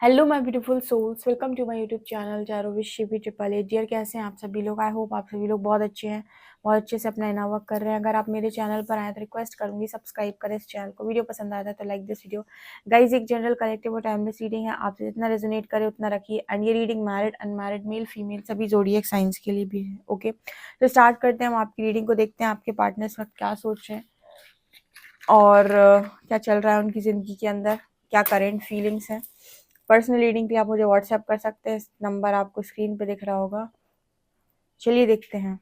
Hello my beautiful souls, welcome to my YouTube channel चारो विश शिवी ट्रिपल एट। डियर, कैसे हैं आप सभी लोग? आई होप आप सभी लोग बहुत अच्छे हैं, बहुत अच्छे से अपना इना वर्क कर रहे हैं। अगर आप मेरे चैनल पर आए तो रिक्वेस्ट करूंगी सब्सक्राइब करें इस चैनल को। वीडियो पसंद आता है तो लाइक दिस वीडियो। गाइज, एक जनरल कलेक्टिव और टाइमलेस रीडिंग है, आपसे जितना रेजोनेट करे उतना रखिए। एंड ये reading married, unmarried, male female सभी जोडिएक साइंस के लिए भी है। ओके, तो स्टार्ट करते हैं हम आपकी रीडिंग को। देखते हैं आपके पार्टनर इस वक्त क्या सोच रहे हैं और क्या चल रहा है उनकी ज़िंदगी के अंदर, क्या करेंट फीलिंग्स हैं। पर्सनल रीडिंग के लिए आप मुझे व्हाट्सएप कर सकते हैं, नंबर आपको स्क्रीन पे दिख रहा होगा। चलिए देखते हैं।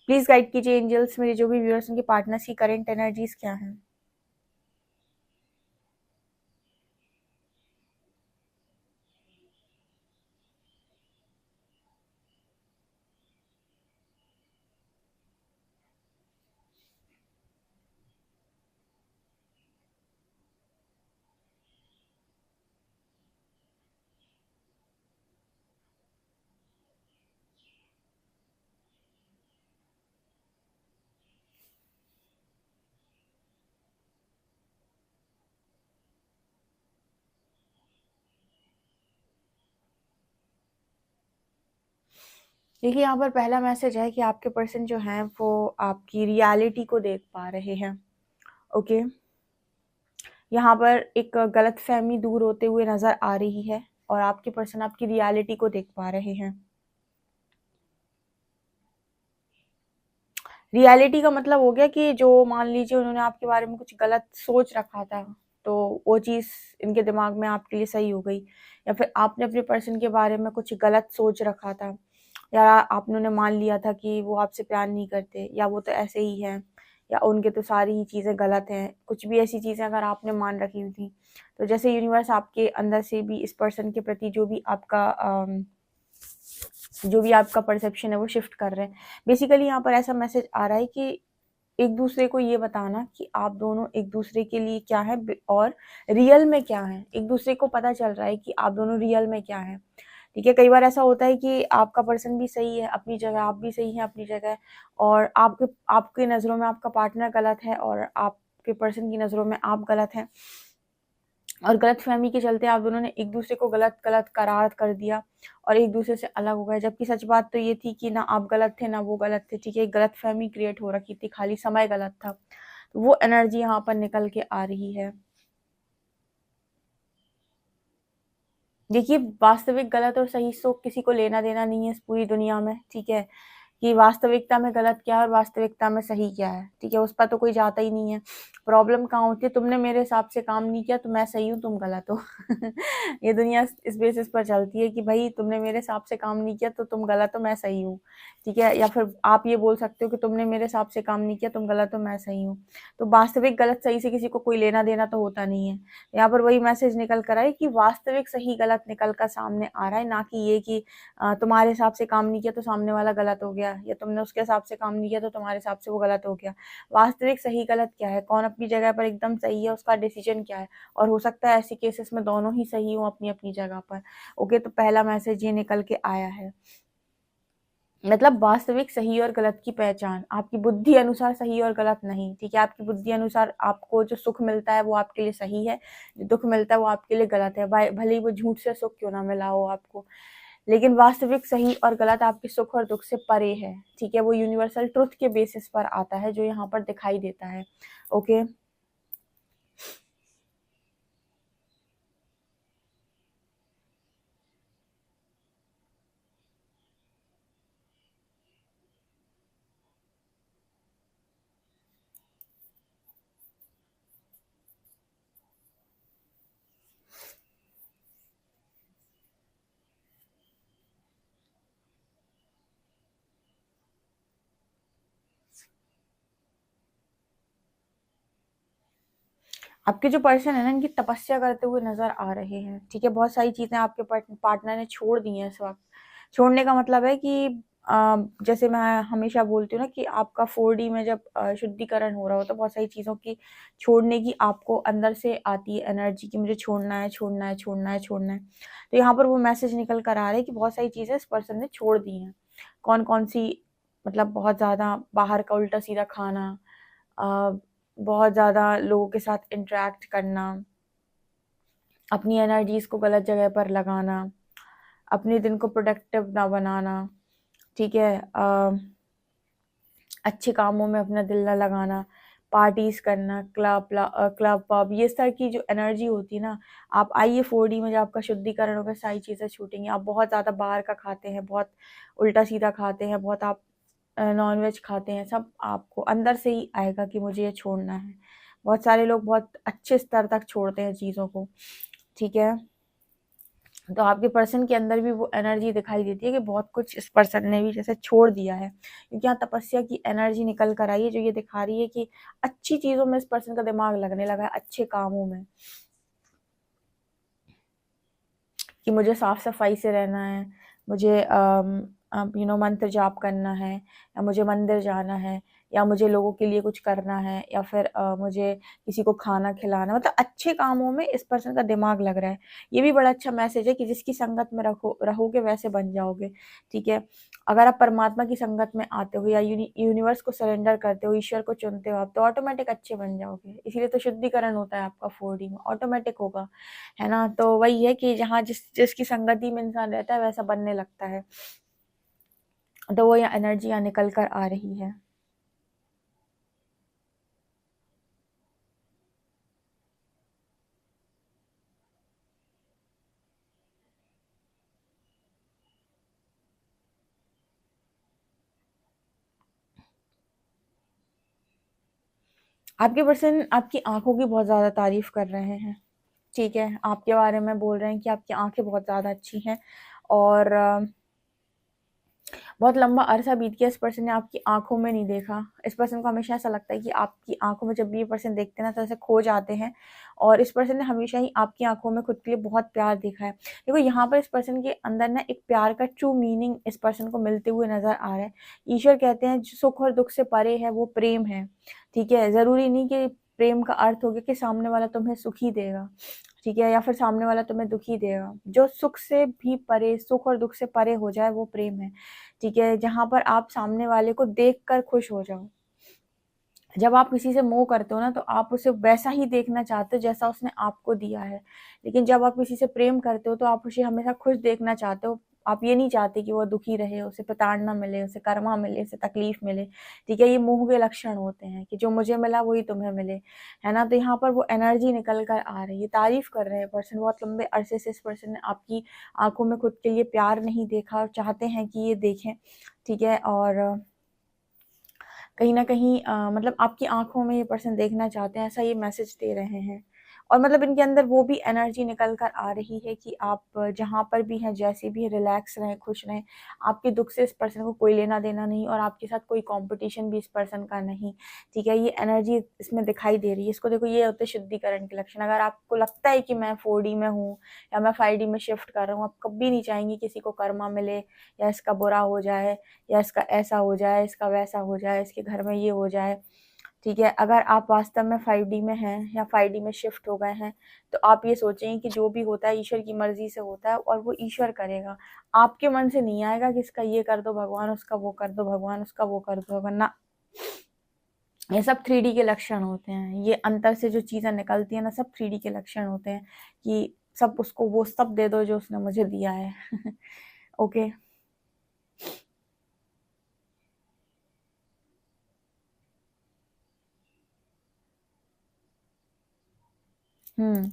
प्लीज गाइड कीजिए एंजल्स, मेरे जो भी व्यूअर्स उनके पार्टनर्स की करेंट एनर्जीज क्या हैं। देखिए, यहाँ पर पहला मैसेज है कि आपके पर्सन जो हैं वो आपकी रियलिटी को देख पा रहे हैं। ओके, यहाँ पर एक गलत फहमी दूर होते हुए नजर आ रही है और आपके पर्सन आपकी रियलिटी को देख पा रहे हैं। रियलिटी का मतलब हो गया कि जो मान लीजिए उन्होंने आपके बारे में कुछ गलत सोच रखा था, तो वो चीज़ इनके दिमाग में आपके लिए सही हो गई। या फिर आपने अपने पर्सन के बारे में कुछ गलत सोच रखा था, या आपने उन्हें मान लिया था कि वो आपसे प्यार नहीं करते, या वो तो ऐसे ही हैं, या उनके तो सारी ही चीज़ें गलत हैं। कुछ भी ऐसी चीज़ें अगर आपने मान रखी हुई थी, तो जैसे यूनिवर्स आपके अंदर से भी इस पर्सन के प्रति जो भी आपका परसेप्शन है वो शिफ्ट कर रहे हैं। बेसिकली यहाँ पर ऐसा मैसेज आ रहा है कि एक दूसरे को ये बताना कि आप दोनों एक दूसरे के लिए क्या है और रियल में क्या है। एक दूसरे को पता चल रहा है कि आप दोनों रियल में क्या है। ठीक है, कई बार ऐसा होता है कि आपका पर्सन भी सही है अपनी जगह, आप भी सही हैं अपनी जगह, और आपके आपके नज़रों में आपका पार्टनर गलत है और आपके पर्सन की नज़रों में आप गलत हैं। और गलतफहमी के चलते आप दोनों ने एक दूसरे को गलत गलत करार कर दिया और एक दूसरे से अलग हो गए। जबकि सच बात तो ये थी कि ना आप गलत थे ना वो गलत थे। ठीक है, एक गलतफहमी क्रिएट हो रखी थी, खाली समय गलत था। तो वो एनर्जी यहाँ पर निकल के आ रही है। देखिए, वास्तविक गलत और सही सो किसी को लेना देना नहीं है इस पूरी दुनिया में। ठीक है, कि वास्तविकता में गलत क्या है और वास्तविकता में सही क्या है। ठीक है, उस पर तो कोई जाता ही नहीं है। प्रॉब्लम कहाँ होती है, तुमने मेरे हिसाब से काम नहीं किया तो मैं सही हूँ तुम गलत हो। ये दुनिया इस बेसिस पर चलती है कि भाई तुमने मेरे हिसाब से काम नहीं किया तो तुम गलत हो मैं सही हूँ। ठीक है, या फिर आप ये बोल सकते हो कि तुमने मेरे हिसाब से काम नहीं किया तुम गलत हो मैं सही हूँ। तो वास्तविक गलत सही से किसी को कोई लेना देना तो होता नहीं है। यहाँ पर वही मैसेज निकल कर आए कि वास्तविक सही गलत निकल कर सामने आ रहा है, ना कि ये कि तुम्हारे हिसाब से काम नहीं किया तो सामने वाला गलत हो गया, या तुमने उसके हिसाब से काम नहीं किया तो तुम्हारे हिसाब से वो गलत हो गया। वास्तविक सही गलत क्या है, कौन अपनी जगह पर एकदम सही है, उसका डिसीजन क्या है। और हो सकता है ऐसे केसेस में दोनों ही सही हो अपनी अपनी जगह पर। ओके, तो पहला मैसेज ये निकल के आया है। मतलब वास्तविक सही और गलत की पहचान आपकी बुद्धि अनुसार सही और गलत नहीं। ठीक है, आपकी बुद्धि अनुसार आपको जो सुख मिलता है वो आपके लिए सही है, जो दुख मिलता है वो आपके लिए गलत है। भले ही वो झूठ से सुख क्यों ना मिला हो आपको, लेकिन वास्तविक सही और गलत आपके सुख और दुख से परे है। ठीक है, वो यूनिवर्सल ट्रुथ के बेसिस पर आता है जो यहाँ पर दिखाई देता है। ओके, आपके जो पर्सन है ना, इनकी तपस्या करते हुए नजर आ रहे हैं। ठीक है, बहुत सारी चीजें आपके पार्टनर ने छोड़ दी हैं इस वक्त। छोड़ने का मतलब है कि जैसे मैं हमेशा बोलती हूँ ना कि आपका 4D में जब शुद्धिकरण हो रहा हो तो बहुत सारी चीज़ों की छोड़ने की आपको अंदर से आती है एनर्जी कि मुझे छोड़ना है, छोड़ना है, छोड़ना है, छोड़ना है। तो यहाँ पर वो मैसेज निकल कर आ रहा है कि बहुत सारी चीज़ें इस पर्सन ने छोड़ दी हैं। कौन-कौन सी, मतलब बहुत ज़्यादा बाहर का उल्टा-सीधा खाना, बहुत ज़्यादा लोगों के साथ इंटरैक्ट करना, अपनी एनर्जीज़ को गलत जगह पर लगाना, अपने दिन को प्रोडक्टिव ना बनाना, ठीक है? अच्छे कामों में अपना दिल ना लगाना, पार्टीज़ करना, क्लब पब, ये तरह की जो एनर्जी होती है ना, आप आइए 4D में जब आपका शुद्धिकरण होगा सारी चीज़ें छूटेंगी। आप बहुत ज़्यादा बाहर का खाते हैं, बहुत उल्टा-सीधा खाते हैं, बहुत आप नॉन-वेज खाते हैं, सब आपको अंदर से ही आएगा कि मुझे ये छोड़ना है। बहुत सारे लोग बहुत अच्छे स्तर तक छोड़ते हैं चीज़ों को, ठीक है? तो आपके पर्सन के अंदर भी वो एनर्जी दिखाई देती है कि बहुत कुछ इस पर्सन ने भी जैसे छोड़ दिया है, क्योंकि यहाँ तपस्या की एनर्जी निकल कर आई है जो ये दिखा रही है कि अच्छी चीज़ों में इस पर्सन का दिमाग लगने लगा है, अच्छे कामों में, कि मुझे साफ-सफाई से रहना है, मुझे मंत्र जाप करना है, या मुझे मंदिर जाना है, या मुझे लोगों के लिए कुछ करना है, या फिर मुझे किसी को खाना खिलाना, मतलब अच्छे कामों में इस पर्सन का दिमाग लग रहा है। ये भी बड़ा अच्छा मैसेज है कि जिसकी संगत में रहोगे वैसे बन जाओगे, ठीक है? अगर आप परमात्मा की संगत में आते हो या यूनिवर्स को सरेंडर करते हो, ईश्वर को चुनते हो आप, तो ऑटोमेटिक अच्छे बन जाओगे। इसीलिए तो शुद्धिकरण होता है आपका 4D में, ऑटोमेटिक होगा। है ना? तो वही है कि जहाँ जिसकी संगति में इंसान रहता है वैसा बनने लगता है। तो वो यहाँ एनर्जी यहाँ निकल कर आ रही है। आपके पर्सन आपकी आँखों की बहुत ज़्यादा तारीफ़ कर रहे हैं, ठीक है? आपके बारे में बोल रहे हैं कि आपकी आँखें बहुत ज़्यादा अच्छी हैं, और बहुत लंबा अरसा बीत गया इस पर्सन ने आपकी आँखों में नहीं देखा। इस पर्सन को हमेशा ऐसा लगता है कि आपकी आँखों में जब भी ये पर्सन देखते हैं ना तो ऐसे खो जाते हैं, और इस पर्सन ने हमेशा ही आपकी आँखों में खुद के लिए बहुत प्यार देखा है। देखो यहाँ पर इस पर्सन के अंदर ना एक प्यार का ट्रू मीनिंग इस पर्सन को मिलते हुए नज़र आ रहा है। ईश्वर कहते हैं जो सुख और दुःख से परे है वो प्रेम है, ठीक है? ज़रूरी नहीं कि प्रेम का अर्थ हो गया कि सामने वाला तुम्हें सुख ही देगा, ठीक है? या फिर सामने वाला तुम्हें दुःख ही देगा। जो सुख से भी परे, सुख और दुःख से परे हो जाए वो प्रेम है। ठीक है? जहाँ पर आप सामने वाले को देखकर खुश हो जाओ। जब आप किसी से मोह करते हो ना तो आप उसे वैसा ही देखना चाहते हो जैसा उसने आपको दिया है। लेकिन जब आप किसी से प्रेम करते हो तो आप उसे हमेशा खुश देखना चाहते हो। आप ये नहीं चाहते कि वो दुखी रहे, उसे प्रताड़ना मिले, उसे कर्मा मिले, उसे तकलीफ मिले। ठीक है? ये मोह के लक्षण होते हैं कि जो मुझे मिला वही तुम्हें मिले। है ना? तो यहाँ पर वो एनर्जी निकल कर आ रही है। तारीफ़ कर रहे हैं पर्सन, बहुत लंबे अरसे से इस पर्सन ने आपकी आँखों में खुद के लिए प्यार नहीं देखा और चाहते हैं कि ये देखें। ठीक है? और कहीं न कहीं मतलब आपकी आँखों में ये पर्सन देखना चाहते हैं, ऐसा ये मैसेज दे रहे हैं। और मतलब इनके अंदर वो भी एनर्जी निकल कर आ रही है कि आप जहाँ पर भी हैं, जैसे भी रिलैक्स रहें, खुश रहें। आपके दुःख से इस पर्सन को कोई लेना-देना नहीं, और आपके साथ कोई कॉम्पिटिशन भी इस पर्सन का नहीं, ठीक है? ये एनर्जी इसमें दिखाई दे रही है। इसको देखो, ये होते हैं शुद्धिकरण के लक्षण। अगर आपको लगता है कि मैं 4D में हूँ या मैं 5D में शिफ्ट कर रहा हूँ, आप कभी नहीं चाहेंगे किसी को कर्मा मिले, या इसका बुरा हो जाए, या इसका ऐसा हो जाए, इसका वैसा हो जाए, इसके घर में ये हो जाए, ठीक है? अगर आप वास्तव में 5D में हैं या 5D में शिफ्ट हो गए हैं, तो आप ये सोचेंगे कि जो भी होता है ईश्वर की मर्ज़ी से होता है, और वो ईश्वर करेगा। आपके मन से नहीं आएगा कि इसका ये कर दो भगवान, उसका वो कर दो भगवान, उसका वो कर दो भगवान, ना। ये सब 3D के लक्षण होते हैं। ये अंतर से जो चीज़ें निकलती हैं ना, सब 3D के लक्षण होते हैं कि सब उसको वो सब दे दो जो उसने मुझे दिया है। ओके। हुँ।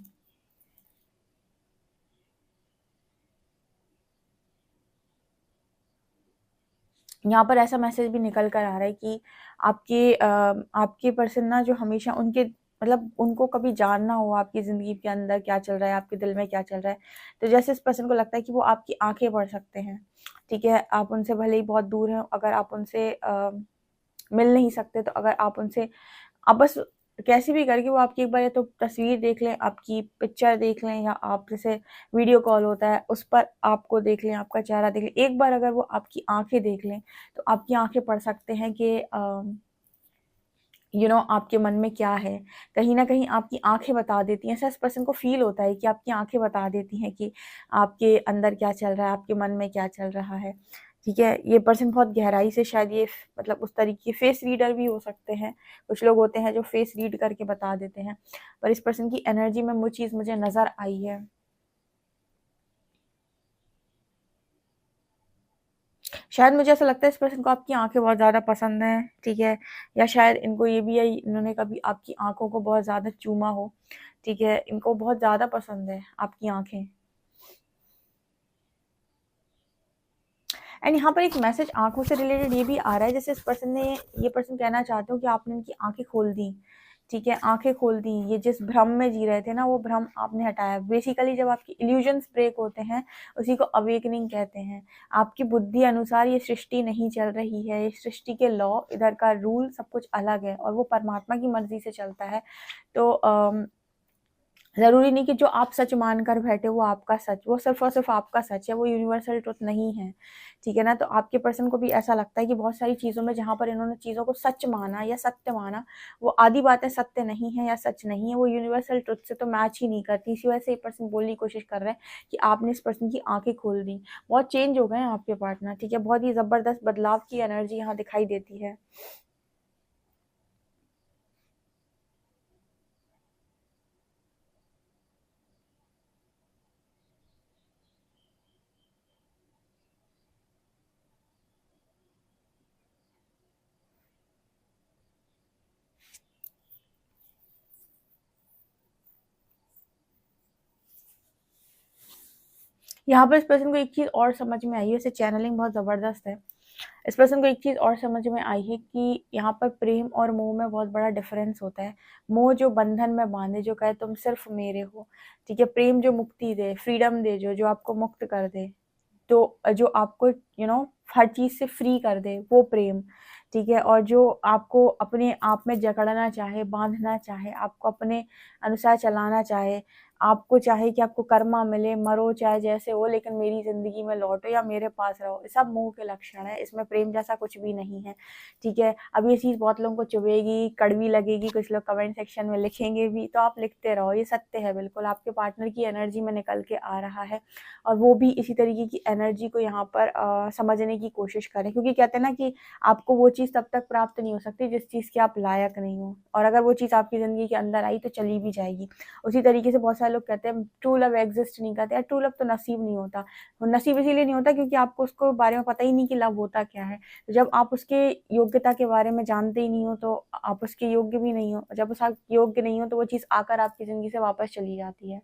यहाँ पर ऐसा मैसेज भी निकल कर आ रहा है कि आपके पर्सन ना जो हमेशा उनके, मतलब उनको कभी जानना हो आपकी ज़िंदगी के अंदर क्या चल रहा है, आपके दिल में क्या चल रहा है, तो जैसे इस पर्सन को लगता है कि वो आपकी आँखें पढ़ सकते हैं, ठीक है? आप उनसे भले ही बहुत दूर हैं, अगर आप उनसे मिल नहीं सकते, तो अगर आप उनसे, आप बस कैसे भी करके वो आपकी एक बार या तो तस्वीर देख लें, आपकी पिक्चर देख लें, या आप जैसे वीडियो कॉल होता है उस पर आपको देख लें, आपका चेहरा देख लें। एक बार अगर वो आपकी आँखें देख लें, तो आपकी आँखें पढ़ सकते हैं कि आपके मन में क्या है। कहीं न कहीं आपकी आँखें बता देती हैं, ऐसा इस पर्सन को फ़ील होता है कि आपकी आँखें बता देती हैं कि आपके अंदर क्या चल रहा है, आपके मन में क्या चल रहा है, ठीक है? ये पर्सन बहुत गहराई से शायद ये मतलब उस तरीके फेस रीडर भी हो सकते हैं। कुछ लोग होते हैं जो फेस रीड करके बता देते हैं, पर इस पर्सन की एनर्जी में वो चीज़ मुझे नज़र आई है। शायद मुझे ऐसा लगता है इस पर्सन को आपकी आँखें बहुत ज़्यादा पसंद हैं, ठीक है? या शायद इनको ये भी है, इन्होंने कभी आपकी आँखों को बहुत ज़्यादा चूमा हो, ठीक है? इनको बहुत ज़्यादा पसंद है आपकी आँखें। एंड यहाँ पर एक मैसेज आँखों से रिलेटेड ये भी आ रहा है, जैसे इस पर्सन ने ये पर्सन कहना चाहते हो कि आपने इनकी आँखें खोल दी, ठीक है? आँखें खोल दी, ये जिस भ्रम में जी रहे थे ना, वो भ्रम आपने हटाया। बेसिकली जब आपकी इल्यूजन्स ब्रेक होते हैं, उसी को अवेकनिंग कहते हैं। आपकी बुद्धि अनुसार ये सृष्टि नहीं चल रही है, ये सृष्टि के लॉ, इधर का रूल सब कुछ अलग है और वो परमात्मा की मर्ज़ी से चलता है। तो ज़रूरी नहीं कि जो आप सच मानकर बैठे वो आपका सच, वो सिर्फ़ और सिर्फ़ आपका सच है, वो यूनिवर्सल ट्रुथ नहीं है, ठीक है ना? तो आपके पर्सन को भी ऐसा लगता है कि बहुत सारी चीज़ों में जहाँ पर इन्होंने चीज़ों को सच माना या सत्य माना, वो आधी बातें सत्य नहीं है या सच नहीं है, वो यूनिवर्सल ट्रुथ से तो मैच ही नहीं करती। इसी वजह से ये पर्सन बोलने की कोशिश कर रहे हैं कि आपने इस पर्सन की आँखें खोल दी। बहुत चेंज हो गए हैं आपके पार्टनर, ठीक है? बहुत ही ज़बरदस्त बदलाव की एनर्जी यहाँ दिखाई देती है। यहाँ पर इस पर्सन को एक चीज़ और समझ में आई है, वैसे चैनलिंग बहुत ज़बरदस्त है। इस पर्सन को एक चीज़ और समझ में आई है कि यहाँ पर प्रेम और मोह में बहुत बड़ा डिफरेंस होता है। मोह जो बंधन में बांधे, जो कहे तुम सिर्फ मेरे हो, ठीक है? प्रेम जो मुक्ति दे, फ्रीडम दे, जो आपको मुक्त कर दे, तो जो आपको हर चीज़ से फ्री कर दे, वो प्रेम, ठीक है? और जो आपको अपने आप में जकड़ना चाहे, बाँधना चाहे, आपको अपने अनुसार चलाना चाहे, आपको चाहे कि आपको कर्मा मिले, मरो चाहे जैसे हो, लेकिन मेरी ज़िंदगी में लौटो या मेरे पास रहो, ये सब मोह के लक्षण हैं, इसमें प्रेम जैसा कुछ भी नहीं है, ठीक है? अब ये चीज़ बहुत लोगों को चुभेगी, कड़वी लगेगी, कुछ लोग कमेंट सेक्शन में लिखेंगे भी, तो आप लिखते रहो, ये सत्य है बिल्कुल, आपके पार्टनर की एनर्जी में निकल के आ रहा है। और वो भी इसी तरीके की एनर्जी को यहाँ पर समझने की कोशिश करें, क्योंकि कहते हैं ना कि आपको वो चीज़ तब तक प्राप्त नहीं हो सकती जिस चीज़ के आप लायक नहीं हो, और अगर वो चीज़ आपकी ज़िंदगी के अंदर आई तो चली भी जाएगी। उसी तरीके से बहुत सारे लोग कहते हैं ट्रू लव एग्जिस्ट नहीं करते, यार ट्रू लव तो नसीब नहीं होता। वो नसीब इसीलिए नहीं होता क्योंकि आपको उसको बारे में पता ही नहीं कि लव होता क्या है। तो जब आप उसके योग्यता के बारे में जानते ही नहीं हो तो आप उसके योग्य भी नहीं हो, जब उस आप योग्य नहीं हो तो वो चीज़ आकर आपकी ज़िंदगी से वापस चली जाती है।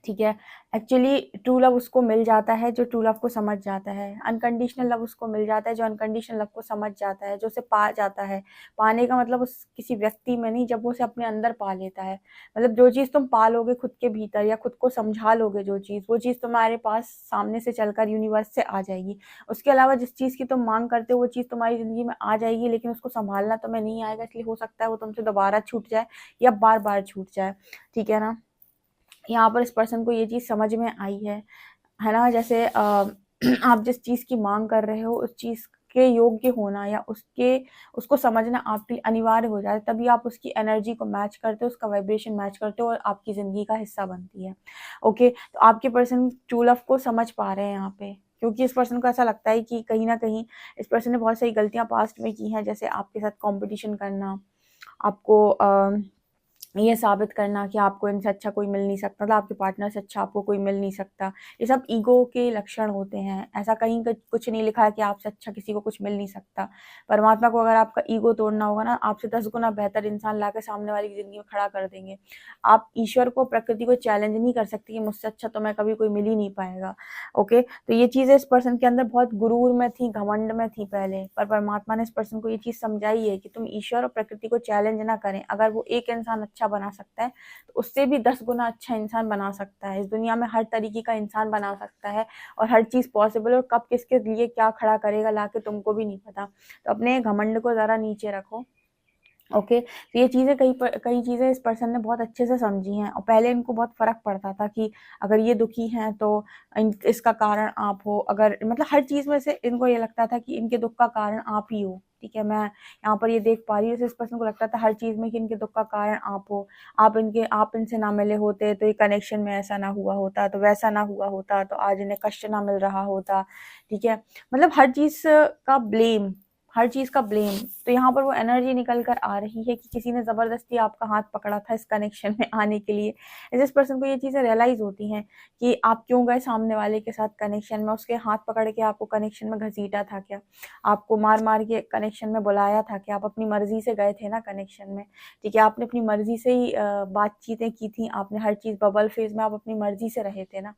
ठीक है? एक्चुअली ट्रू लव उसको मिल जाता है जो ट्रू लव को समझ जाता है। अनकंडीशनल लव उसको मिल जाता है जो अनकंडीशनल लव को समझ जाता है, जो उसे पा जाता है। पाने का मतलब उस किसी व्यक्ति में नहीं, जब वो उसे अपने अंदर पा लेता है। मतलब जो चीज़ तुम पा लोगे खुद के भीतर या खुद को समझा लोगे जो चीज़, वो चीज़ तुम्हारे पास सामने से चलकर यूनिवर्स से आ जाएगी। उसके अलावा जिस चीज़ की तुम माँग करते हो वो चीज़ तुम्हारी ज़िंदगी में आ जाएगी, लेकिन उसको सँभालना तुम्हें नहीं आएगा, इसलिए हो सकता है वो तुमसे दोबारा छूट जाए या बार-बार छूट जाए। ठीक है ना? यहाँ पर इस पर्सन को ये चीज़ समझ में आई है ना? जैसे आप जिस चीज़ की माँग कर रहे हो उस चीज़ के योग्य होना या उसको समझना आपके लिए अनिवार्य हो जाए, तभी आप उसकी एनर्जी को मैच करते हो, उसका वाइब्रेशन मैच करते हो और आपकी ज़िंदगी का हिस्सा बनती है। ओके, तो आपके पर्सन ट्रू लव को समझ पा रहे हैं यहाँ पे, क्योंकि इस पर्सन को ऐसा लगता है कि कहीं न कहीं इस पर्सन ने बहुत सारी गलतियाँ पास्ट में की हैं, जैसे आपके साथ कॉम्पिटिशन करना, आपको ये साबित करना कि आपको इनसे अच्छा कोई मिल नहीं सकता, मतलब आपके पार्टनर से अच्छा आपको कोई मिल नहीं सकता। ये सब ईगो के लक्षण होते हैं। ऐसा कहीं क कुछ नहीं लिखा है कि आपसे अच्छा किसी को कुछ मिल नहीं सकता। परमात्मा को अगर आपका ईगो तोड़ना होगा ना, आपसे 10 गुना बेहतर इंसान लाके सामने वाले की ज़िंदगी में खड़ा कर देंगे। आप ईश्वर को, प्रकृति को चैलेंज नहीं कर सकती कि मुझसे अच्छा तो मैं कभी कोई मिल ही नहीं पाएगा। ओके? तो ये चीज़ें इस पर्सन के अंदर बहुत गुरूर में थी, घमंड में थी पहले, पर परमात्मा ने इस पर्सन को ये चीज़ समझाई है कि तुम ईश्वर और प्रकृति को चैलेंज ना करें। अगर वो एक इंसान अच्छा बना सकता है, तो उससे भी 10 गुना अच्छा इंसान बना सकता है। इस दुनिया में हर तरीके का इंसान बना सकता है और हर चीज़ पॉसिबल है, और कब किसके लिए क्या खड़ा करेगा लाके तुमको भी नहीं पता। तो अपने घमंड को ज़रा नीचे रखो। ओके, तो ये चीज़ें कई चीज़ें इस पर्सन ने बहुत अच्छे से समझी हैं, और पहले इनको बहुत फ़र्क पड़ता था कि अगर ये दुखी हैं तो इसका कारण आप हो, अगर मतलब हर चीज़ में से इनको ये लगता था कि इनके दुख का कारण आप ही हो। ठीक है, मैं यहाँ पर ये देख पा रही हूँ, इस पर्सन को लगता था हर चीज़ में कि इनके दुख का कारण आप हो, आप इनसे ना मिले होते तो ये कनेक्शन में ऐसा ना हुआ होता, तो वैसा ना हुआ होता, तो आज इन्हें कष्ट ना मिल रहा होता। ठीक है, मतलब हर चीज़ का ब्लेम। तो यहाँ पर वो एनर्जी निकल कर आ रही है कि किसी ने ज़बरदस्ती आपका हाथ पकड़ा था इस कनेक्शन में आने के लिए। जिस पर्सन को ये चीज़ें रियलाइज़ होती हैं कि आप क्यों गए सामने वाले के साथ कनेक्शन में, उसके हाथ पकड़ के आपको कनेक्शन में घसीटा था क्या? आपको मार-मार के कनेक्शन में बुलाया था क्या? आप अपनी मर्ज़ी से गए थे ना कनेक्शन में, ठीक है? आपने अपनी मर्ज़ी से ही बातचीतें की थी, आपने हर चीज़ बबल फेज़ में आप अपनी मर्ज़ी से रहे थे ना।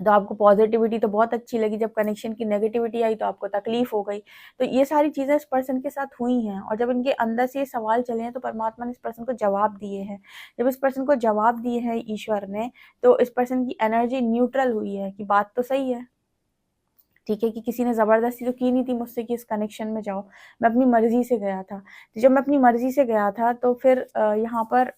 तो आपको पॉजिटिविटी तो बहुत अच्छी लगी, जब कनेक्शन की नेगेटिविटी आई तो आपको तकलीफ हो गई। तो ये सारी चीज़ें इस पर्सन के साथ हुई हैं, और जब इनके अंदर से ये सवाल चले हैं तो परमात्मा ने इस पर्सन को जवाब दिए हैं। जब इस पर्सन को जवाब दिए हैं ईश्वर ने, तो इस पर्सन की एनर्जी न्यूट्रल हुई है कि बात तो सही है। ठीक है, कि किसी ने ज़बरदस्ती तो की नहीं थी मुझसे कि इस कनेक्शन में जाओ, मैं अपनी मर्ज़ी से गया था। तो जब मैं अपनी मर्ज़ी से गया था तो फिर यहाँ पर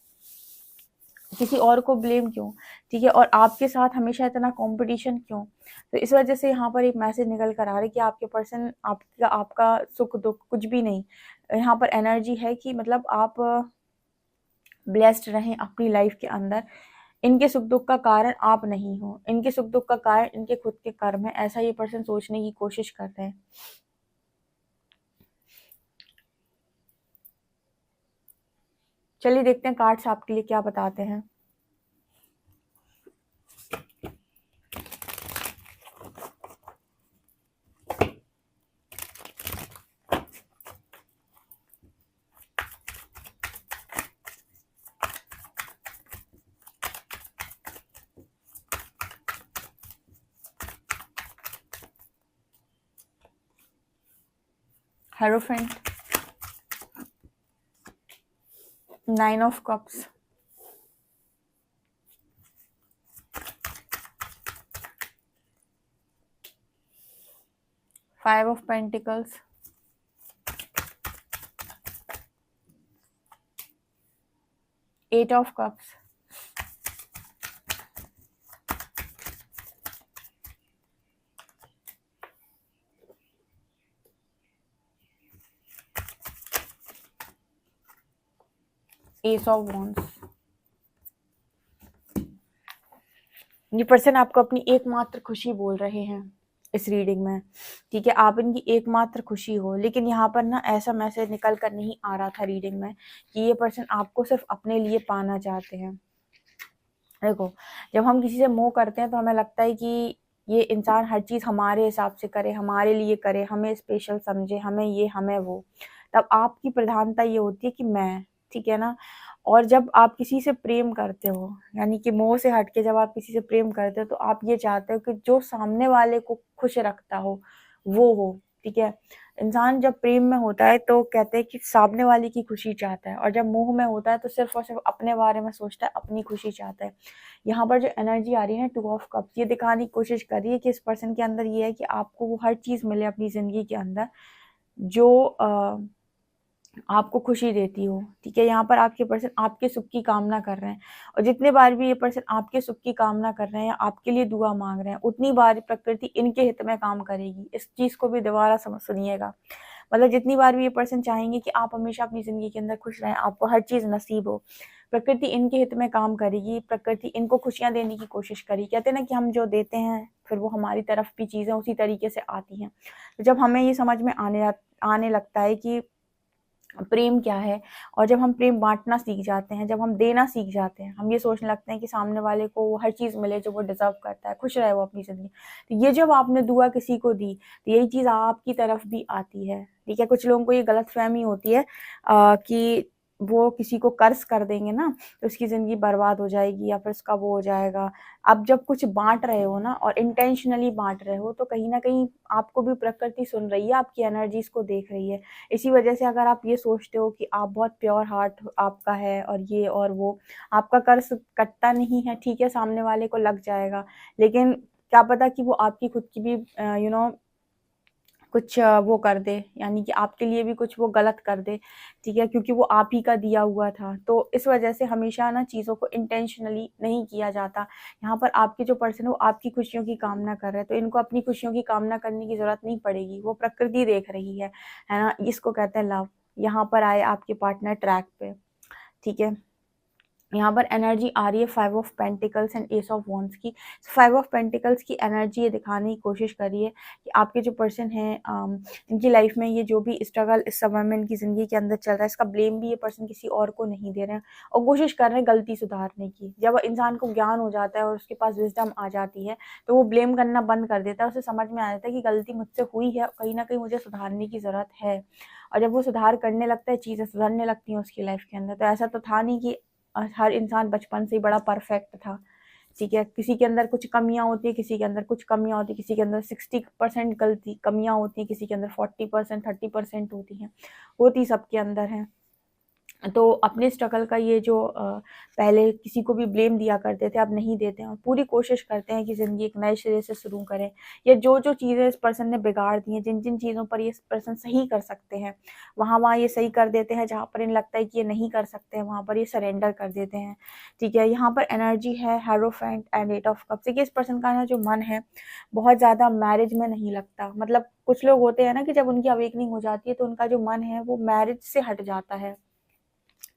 किसी और को ब्लेम क्यों? ठीक है, और आपके साथ हमेशा इतना कॉम्पिटिशन क्यों? तो इस वजह से यहाँ पर एक मैसेज निकल कर आ रहा है कि आपके पर्सन आपका आपका सुख-दुःख कुछ भी नहीं। यहाँ पर एनर्जी है कि मतलब आप ब्लेस्ड रहें अपनी लाइफ के अंदर। इनके सुख-दुःख का कारण आप नहीं हो। इनके सुख-दुःख का कारण इनके खुद के कर्म है, ऐसा ये पर्सन सोचने की कोशिश कर रहे हैं। चलिए देखते हैं कार्ड्स आपके लिए क्या बताते हैं। Hierophant, 9 of cups, 5 of pentacles, 8 of cups, S of wands. ये पर्सन आपको अपनी एकमात्र खुशी बोल रहे हैं इस रीडिंग में। ठीक है, आप इनकी एकमात्र खुशी हो, लेकिन यहाँ पर ना ऐसा मैसेज निकल कर नहीं आ रहा था रीडिंग में कि ये पर्सन आपको सिर्फ अपने लिए पाना चाहते हैं। देखो, जब हम किसी से मोह करते हैं तो हमें लगता है कि ये इंसान हर चीज़ हमारे हिसाब से करे, हमारे लिए करे, हमें स्पेशल समझे, हमें ये, हमें वो। तब आपकी प्रधानता ये होती है कि मैं, ठीक है ना? और जब आप किसी से प्रेम करते हो, यानी कि मोह से हट के जब आप किसी से प्रेम करते हो, तो आप ये चाहते हो कि जो सामने वाले को खुश रखता हो, वो हो, ठीक है? इंसान जब प्रेम में होता है तो कहते हैं कि सामने वाले की खुशी चाहता है, और जब मोह में होता है तो सिर्फ़ और सिर्फ़ अपने बारे में सोचता है, अपनी खुशी चाहता है। यहाँ पर जो एनर्जी आ रही है ना 2 ऑफ कप्स, ये दिखाने की कोशिश कर रही है कि इस पर्सन के अंदर ये है कि आपको वो हर चीज़ मिले अपनी ज़िंदगी के अंदर जो आपको खुशी देती हो, ठीक है? यहाँ पर आपके पर्सन आपके सुख की कामना कर रहे हैं, और जितने बार भी ये पर्सन आपके सुख की कामना कर रहे हैं या आपके लिए दुआ माँग रहे हैं, उतनी बार प्रकृति इनके हित में काम करेगी। इस चीज़ को भी दोबारा सुनिएगा। मतलब जितनी बार भी ये पर्सन चाहेंगे कि आप हमेशा अपनी ज़िंदगी के अंदर खुश रहें, आपको हर चीज़ नसीब हो, प्रकृति इनके हित में काम करेगी, प्रकृति इनको खुशियाँ देने की कोशिश करेगी। कहते हैं ना कि हम जो देते हैं, फिर वो हमारी तरफ भी चीज़ें उसी तरीके से आती हैं। तो जब हमें ये समझ में आने लगता है कि प्रेम क्या है, और जब हम प्रेम बाँटना सीख जाते हैं, जब हम देना सीख जाते हैं, हम ये सोचने लगते हैं कि सामने वाले को वो हर चीज़ मिले जो वो डिज़र्व करता है, खुश रहे वो अपनी ज़िंदगी। तो ये जब आपने दुआ किसी को दी, तो यही चीज़ आपकी तरफ भी आती है, ठीक है? कुछ लोगों को ये गलतफ़हमी होती है कि वो किसी को कर्ज़ कर देंगे ना, तो उसकी ज़िंदगी बर्बाद हो जाएगी या फिर उसका वो हो जाएगा। आप जब कुछ बाँट रहे हो ना और इंटेंशनली बाँट रहे हो, तो कहीं न कहीं आपको भी प्रकृति सुन रही है, आपकी एनर्जीज़ को देख रही है। इसी वजह से अगर आप ये सोचते हो कि आप बहुत प्योर हार्ट आपका है और ये और वो, आपका कर्ज कटता नहीं है, ठीक है, सामने वाले को लग जाएगा, लेकिन क्या पता कि वो आपकी खुद की भी कुछ वो कर दे, यानी कि आपके लिए भी कुछ वो गलत कर दे, ठीक है, क्योंकि वो आप ही का दिया हुआ था। तो इस वजह से हमेशा ना चीज़ों को इंटेंशनली नहीं किया जाता। यहाँ पर आपके जो पर्सन है वो आपकी खुशियों की कामना कर रहे हैं, तो इनको अपनी खुशियों की कामना करने की ज़रूरत नहीं पड़ेगी, वो प्रकृति देख रही है ना? इसको कहते हैं लव। यहाँ पर आए आपके पार्टनर ट्रैक पे, ठीक है। यहाँ पर एनर्जी आ रही है 5 of pentacles and S of wands की। 5 ऑफ पेंटिकल्स की एनर्जी ये दिखाने की कोशिश करिए कि आपके जो पर्सन हैं इनकी लाइफ में ये जो भी स्ट्रगल इस समय में इनकी ज़िंदगी के अंदर चल रहा है, इसका ब्लेम भी ये पर्सन किसी और को नहीं दे रहे हैं और कोशिश कर रहे हैं गलती सुधारने की। जब इंसान को ज्ञान हो जाता है और उसके पास विजडम आ जाती है, तो वो ब्लेम करना बंद कर देता है। उसे समझ में आ जाता है कि गलती मुझसे हुई है, कहीं ना कहीं मुझे सुधारने की ज़रूरत है। और जब वो सुधार करने लगता है, चीज़ें सुधरने लगती हैं उसकी लाइफ के अंदर। तो ऐसा तो था नहीं कि हर इंसान बचपन से ही बड़ा परफेक्ट था, ठीक है। किसी के अंदर कुछ कमियां होती है, किसी के अंदर कुछ कमियां होती है, किसी के अंदर 60% गलती कमियां होती हैं, किसी के अंदर 40% 30% होती सबके अंदर है। तो अपने स्ट्रगल का ये जो पहले किसी को भी ब्लेम दिया करते थे, अब नहीं देते हैं और पूरी कोशिश करते हैं कि ज़िंदगी एक नए सिरे से शुरू करें। या जो चीज़ें इस पर्सन ने बिगाड़ दी हैं, जिन चीज़ों पर ये पर्सन सही कर सकते हैं, वहाँ ये सही कर देते हैं। जहाँ पर इन्हें लगता है कि ये नहीं कर सकते हैं, वहाँ पर ये सरेंडर कर देते हैं, ठीक है। यहाँ पर एनर्जी है हेरोफेंट एंड 8 ऑफ कप्स। देखिए, इस पर्सन का ना जो मन है बहुत ज़्यादा मैरिज में नहीं लगता। मतलब कुछ लोग होते हैं ना कि जब उनकी अवेकनिंग हो जाती है तो उनका जो मन है वो मैरिज से हट जाता है,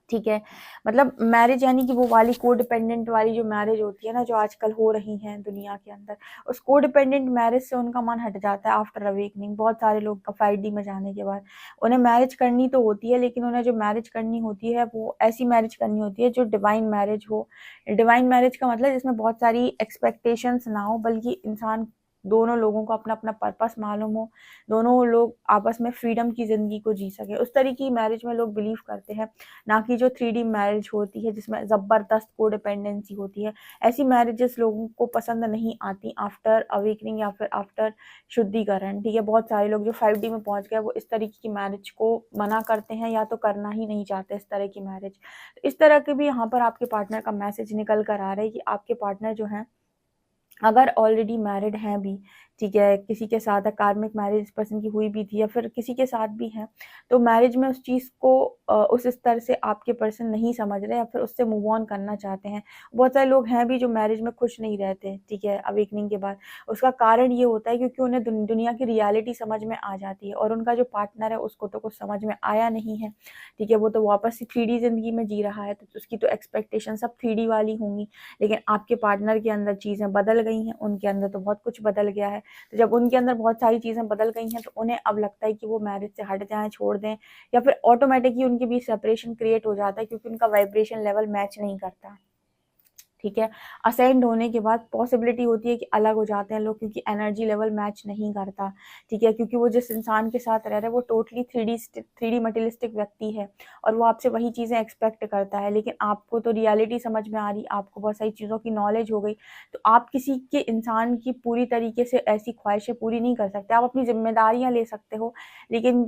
ठीक है। मतलब मैरिज यानी कि वो वाली कोडिपेंडेंट वाली जो मैरिज होती है ना, जो आजकल हो रही हैं दुनिया के अंदर, उस कोडिपेंडेंट मैरिज से उनका मन हट जाता है आफ्टर अवेकनिंग। बहुत सारे लोग का 5D में जाने के बाद उन्हें मैरिज करनी तो होती है, लेकिन उन्हें जो मैरिज करनी होती है वो ऐसी मैरिज करनी होती है जो डिवाइन मैरिज हो। डिवाइन मैरिज का मतलब जिसमें बहुत सारी एक्सपेक्टेशंस ना हो, बल्कि इंसान दोनों लोगों को अपना अपना पर्पस मालूम हो, दोनों लोग आपस में फ्रीडम की ज़िंदगी को जी सके। उस तरीके की मैरिज में लोग बिलीव करते हैं, ना कि जो 3D मैरिज होती है जिसमें ज़बरदस्त कोडिपेंडेंसी होती है। ऐसी मैरिजेस लोगों को पसंद नहीं आती आफ्टर अवेकनिंग या फिर आफ्टर शुद्धिकरण, ठीक है। बहुत सारे लोग जो 5D में पहुंच गए वो इस तरीके की मैरिज को मना करते हैं या तो करना ही नहीं चाहते इस तरह की मैरिज। इस तरह के भी यहाँ पर आपके पार्टनर का मैसेज निकल कर आ रहा है कि आपके पार्टनर जो हैं अगर ऑलरेडी मैरिड हैं भी, ठीक है, किसी के साथ कार्मिक मैरिज पर्सन की हुई भी थी या फिर किसी के साथ भी है, तो मैरिज में उस चीज़ को उस स्तर से आपके पर्सन नहीं समझ रहे या फिर उससे मूव ऑन करना चाहते हैं। बहुत सारे लोग हैं भी जो मैरिज में खुश नहीं रहते, ठीक है, अवेकनिंग के बाद। उसका कारण ये होता है क्योंकि उन्हें दुनिया की रियलिटी समझ में आ जाती है और उनका जो पार्टनर है उसको तो कुछ समझ में आया नहीं है, ठीक है। वो तो वापस से 3D ज़िंदगी में जी रहा है, तो उसकी तो एक्सपेक्टेशन सब 3D वाली होंगी। लेकिन आपके पार्टनर के अंदर चीज़ें बदल गई हैं, उनके अंदर तो बहुत कुछ बदल गया है। तो जब उनके अंदर बहुत सारी चीज़ें बदल गई हैं तो उन्हें अब लगता है कि वो मैरिज से हट जाएँ, छोड़ दें, या फिर ऑटोमेटिकली उनके बीच सेपरेशन क्रिएट हो जाता है क्योंकि उनका वाइब्रेशन लेवल मैच नहीं करता, ठीक है। असेंड होने के बाद पॉसिबिलिटी होती है कि अलग हो जाते हैं लोग क्योंकि एनर्जी लेवल मैच नहीं करता, ठीक है। क्योंकि वो जिस इंसान के साथ रह रहा है वो टोटली 3D मटेरियलिस्टिक व्यक्ति है और वो आपसे वही चीज़ें एक्सपेक्ट करता है, लेकिन आपको तो रियलिटी समझ में आ रही, आपको बहुत सारी चीज़ों की नॉलेज हो गई, तो आप किसी के इंसान की पूरी तरीके से ऐसी ख्वाहिशें पूरी नहीं कर सकते। आप अपनी जिम्मेदारियाँ ले सकते हो, लेकिन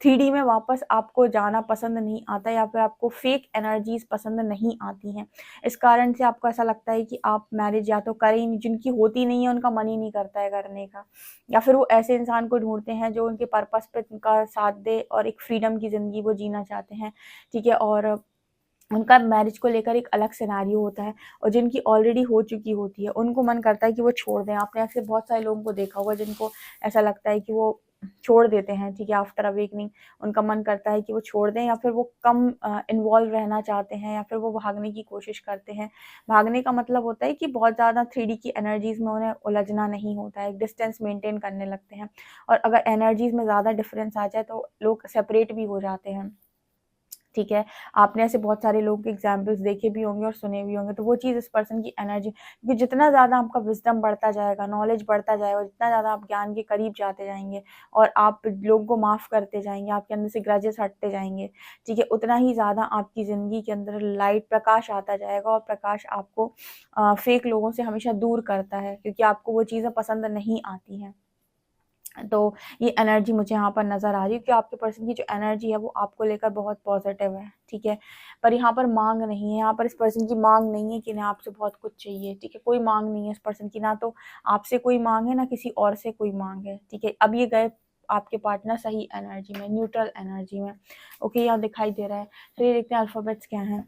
3D में वापस आपको जाना पसंद नहीं आता या फिर आपको फेक एनर्जीज पसंद नहीं आती हैं। इस कारण से आपको ऐसा लगता है कि आप मैरिज या तो करें ही नहीं, जिनकी होती नहीं है उनका मन ही नहीं करता है करने का, या फिर वो ऐसे इंसान को ढूंढते हैं जो उनके पर्पस पे उनका साथ दे और एक फ्रीडम की ज़िंदगी वो जीना चाहते हैं, ठीक है। और उनका मैरिज को लेकर एक अलग सिनेरियो होता है और जिनकी ऑलरेडी हो चुकी होती है उनको मन करता है कि वो छोड़ दें। आपने ऐसे बहुत सारे लोगों को देखा होगा जिनको ऐसा लगता है कि वो छोड़ देते हैं, ठीक है, आफ्टर अवेकनिंग। उनका मन करता है कि वो छोड़ दें या फिर वो कम इन्वॉल्व रहना चाहते हैं या फिर वो भागने की कोशिश करते हैं। भागने का मतलब होता है कि बहुत ज़्यादा 3D की एनर्जीज में उन्हें उलझना नहीं होता है, एक डिस्टेंस मेंटेन करने लगते हैं। और अगर एनर्जीज में ज़्यादा डिफरेंस आ जाए तो लोग सेपरेट भी हो जाते हैं, ठीक है। आपने ऐसे बहुत सारे लोगों के एग्जाम्पल्स देखे भी होंगे और सुने भी होंगे। तो वो चीज़ इस पर्सन की एनर्जी, क्योंकि जितना ज़्यादा आपका विजडम बढ़ता जाएगा, नॉलेज बढ़ता जाएगा, जितना ज़्यादा आप ज्ञान के करीब जाते जाएंगे और आप लोगों को माफ़ करते जाएंगे, आपके अंदर से ग्रजेस हटते जाएंगे, ठीक है, उतना ही ज़्यादा आपकी ज़िंदगी के अंदर लाइट प्रकाश आता जाएगा। और प्रकाश आपको फेक लोगों से हमेशा दूर करता है क्योंकि आपको वो चीज़ें पसंद नहीं आती हैं। तो ये एनर्जी मुझे यहाँ पर नज़र आ रही है कि आपके पर्सन की जो एनर्जी है वो आपको लेकर बहुत पॉजिटिव है, ठीक है। पर यहाँ पर मांग नहीं है, यहाँ पर इस पर्सन की मांग नहीं है कि ना आपसे बहुत कुछ चाहिए, ठीक है। कोई मांग नहीं है इस पर्सन की, ना तो आपसे कोई मांग है ना किसी और से कोई मांग है, ठीक है। अब ये गए आपके पार्टनर सही एनर्जी में, न्यूट्रल एनर्जी में। ओके, यहाँ दिखाई दे रहा है। चलिए देखते हैं अल्फाबेट्स क्या हैं।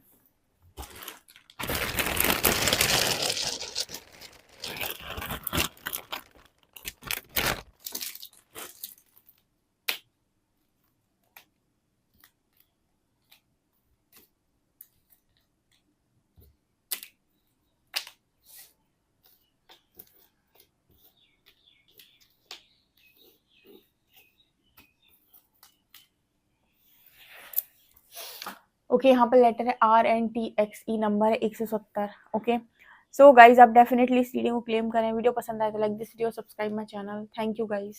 ओके, यहाँ पर लेटर है RNTXE, नंबर है 170। ओके, सो गाइज आप डेफिनेटली इस रीडिंग को क्लेम करें। वीडियो पसंद आए तो like this video, subscribe my channel. Thank you guys.